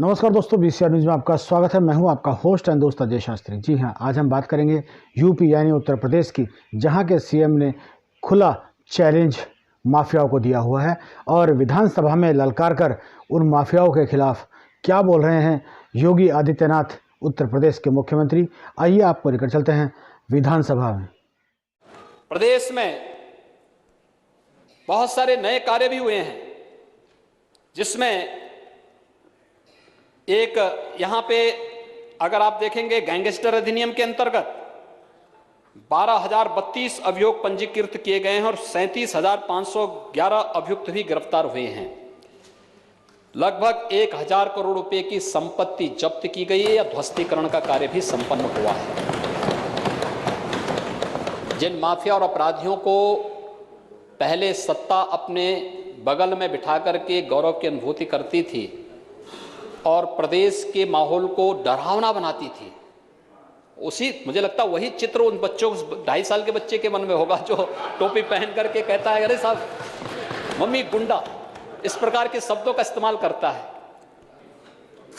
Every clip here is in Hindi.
नमस्कार दोस्तों, बीसीआर न्यूज में आपका स्वागत है। मैं हूं आपका होस्ट एंड दोस्त अजय शास्त्री। जी हां, आज हम बात करेंगे यूपी यानी उत्तर प्रदेश की, जहां के सीएम ने खुला चैलेंज माफियाओं को दिया हुआ है और विधानसभा में ललकार कर उन माफियाओं के खिलाफ क्या बोल रहे हैं योगी आदित्यनाथ, उत्तर प्रदेश के मुख्यमंत्री। आइए आपको लेकर चलते हैं विधानसभा में। प्रदेश में बहुत सारे नए कार्य भी हुए हैं, जिसमें एक यहां पे अगर आप देखेंगे गैंगस्टर अधिनियम के अंतर्गत 12,032 अभियोग पंजीकृत किए गए हैं और 37,511 अभियुक्त भी गिरफ्तार हुए हैं। लगभग 1,000 करोड़ रुपए की संपत्ति जब्त की गई है या ध्वस्तीकरण का कार्य भी संपन्न हुआ है। जिन माफिया और अपराधियों को पहले सत्ता अपने बगल में बिठा करके गौरव की अनुभूति करती थी और प्रदेश के माहौल को डरावना बनाती थी, मुझे लगता वही चित्र उन बच्चों, 2.5 साल के बच्चे के मन में होगा जो टोपी पहन करके कहता है, अरे साहब मम्मी गुंडा, इस प्रकार के शब्दों का इस्तेमाल करता है।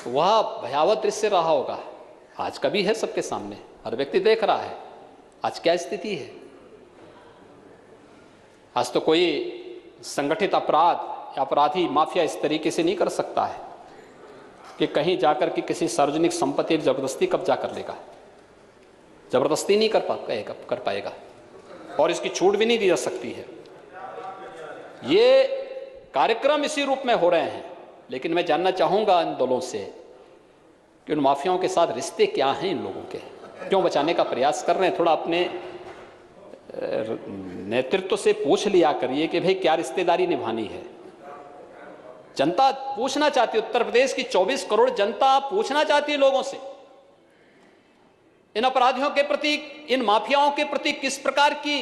वह भयावह दृश्य रहा होगा। आज का भी है सबके सामने, हर व्यक्ति देख रहा है आज क्या स्थिति है। आज तो कोई संगठित अपराध या अपराधी माफिया इस तरीके से नहीं कर सकता है कि कहीं जाकर के किसी सार्वजनिक संपत्ति जबरदस्ती कब्जा कर लेगा। जबरदस्ती नहीं कर पाएगा और इसकी छूट भी नहीं दी जा सकती है। ये कार्यक्रम इसी रूप में हो रहे हैं, लेकिन मैं जानना चाहूंगा इन दलों से कि उन माफियाओं के साथ रिश्ते क्या हैं, इन लोगों के क्यों बचाने का प्रयास कर रहे हैं। थोड़ा अपने नेतृत्व से पूछ लिया करिए कि भाई क्या रिश्तेदारी निभानी है। जनता पूछना चाहती है, उत्तर प्रदेश की 24 करोड़ जनता पूछना चाहती है लोगों से, इन अपराधियों के प्रति, इन माफियाओं के प्रति किस प्रकार की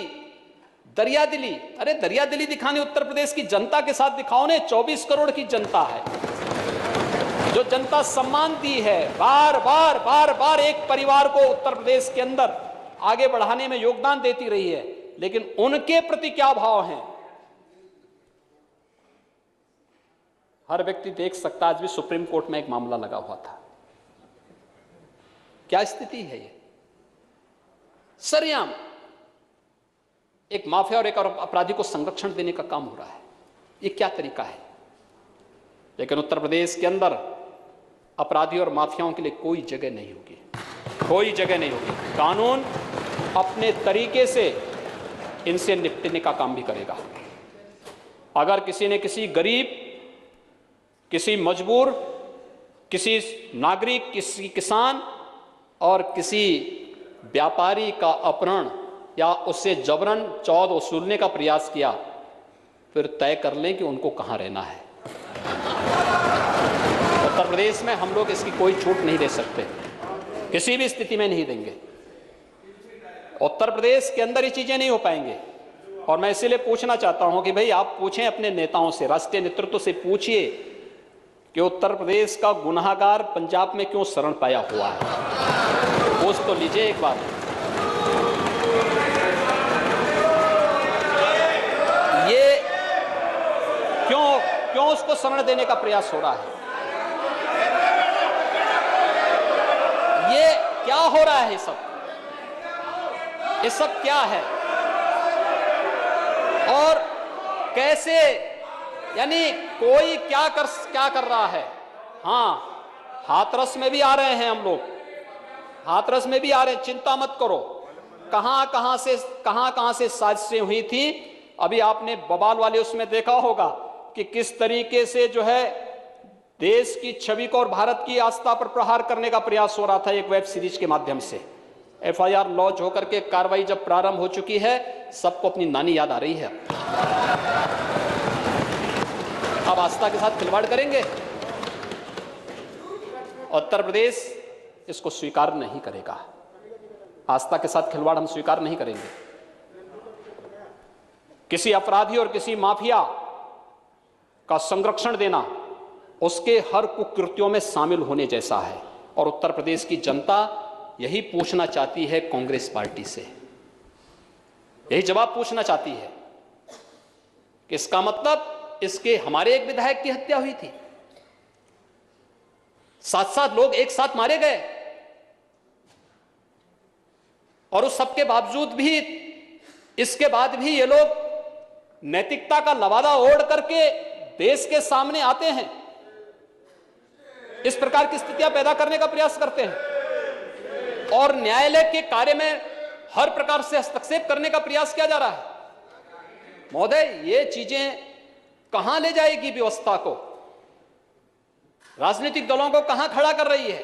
दरियादिली। अरे दरियादिली दिखाने उत्तर प्रदेश की जनता के साथ दिखाओ ने। 24 करोड़ की जनता है, जो जनता सम्मान दी है, बार बार एक परिवार को उत्तर प्रदेश के अंदर आगे बढ़ाने में योगदान देती रही है, लेकिन उनके प्रति क्या भाव है हर व्यक्ति देख सकता। आज भी सुप्रीम कोर्ट में एक मामला लगा हुआ था। क्या स्थिति है ये? सरेआम एक माफिया और एक अपराधी को संरक्षण देने का काम हो रहा है। ये क्या तरीका है? लेकिन उत्तर प्रदेश के अंदर अपराधी और माफियाओं के लिए कोई जगह नहीं होगी, कोई जगह नहीं होगी। कानून अपने तरीके से इनसे निपटने का काम भी करेगा। अगर किसी ने किसी गरीब, किसी मजबूर, किसी नागरिक, किसी किसान और किसी व्यापारी का अपहरण या उससे जबरन चौध वसूलने का प्रयास किया, फिर तय कर लें कि उनको कहां रहना है। उत्तर प्रदेश में हम लोग इसकी कोई छूट नहीं दे सकते, किसी भी स्थिति में नहीं देंगे। उत्तर प्रदेश के अंदर ये चीजें नहीं हो पाएंगे। और मैं इसीलिए पूछना चाहता हूं कि भाई आप पूछें अपने नेताओं से, राष्ट्रीय नेतृत्व से पूछिए कि उत्तर प्रदेश का गुनाहगार पंजाब में क्यों शरण पाया हुआ है। पूछ तो लीजिए एक बार। ये क्यों उसको शरण देने का प्रयास हो रहा है? ये क्या हो रहा है? ये सब क्या है और कैसे, यानी कोई क्या कर रहा है। हाँ, हाथरस में भी आ रहे हैं हम लोग, हाथरस में भी आ रहे हैं, चिंता मत करो। कहां से साजिशें हुई थी। अभी आपने बवाल वाले उसमें देखा होगा कि किस तरीके से जो है देश की छवि को और भारत की आस्था पर प्रहार करने का प्रयास हो रहा था एक वेब सीरीज के माध्यम से। एफआईआर लॉन्च होकर के कार्रवाई जब प्रारंभ हो चुकी है, सबको अपनी नानी याद आ रही है। अब आस्था के साथ खिलवाड़ करेंगे। उत्तर प्रदेश इसको स्वीकार नहीं करेगा। आस्था के साथ खिलवाड़ हम स्वीकार नहीं करेंगे। किसी अपराधी और किसी माफिया का संरक्षण देना उसके हर कुकृत्यों में शामिल होने जैसा है। और उत्तर प्रदेश की जनता यही पूछना चाहती है कांग्रेस पार्टी से, यही जवाब पूछना चाहती है कि इसका मतलब इसके हमारे एक विधायक की हत्या हुई थी, 7-7 लोग एक साथ मारे गए और उस सबके बावजूद भी, इसके बाद भी ये लोग नैतिकता का लवादा ओढ़ करके देश के सामने आते हैं, इस प्रकार की स्थितियां पैदा करने का प्रयास करते हैं और न्यायालय के कार्य में हर प्रकार से हस्तक्षेप करने का प्रयास किया जा रहा है। महोदय, ये चीजें कहां ले जाएगी व्यवस्था को? राजनीतिक दलों को कहां खड़ा कर रही है?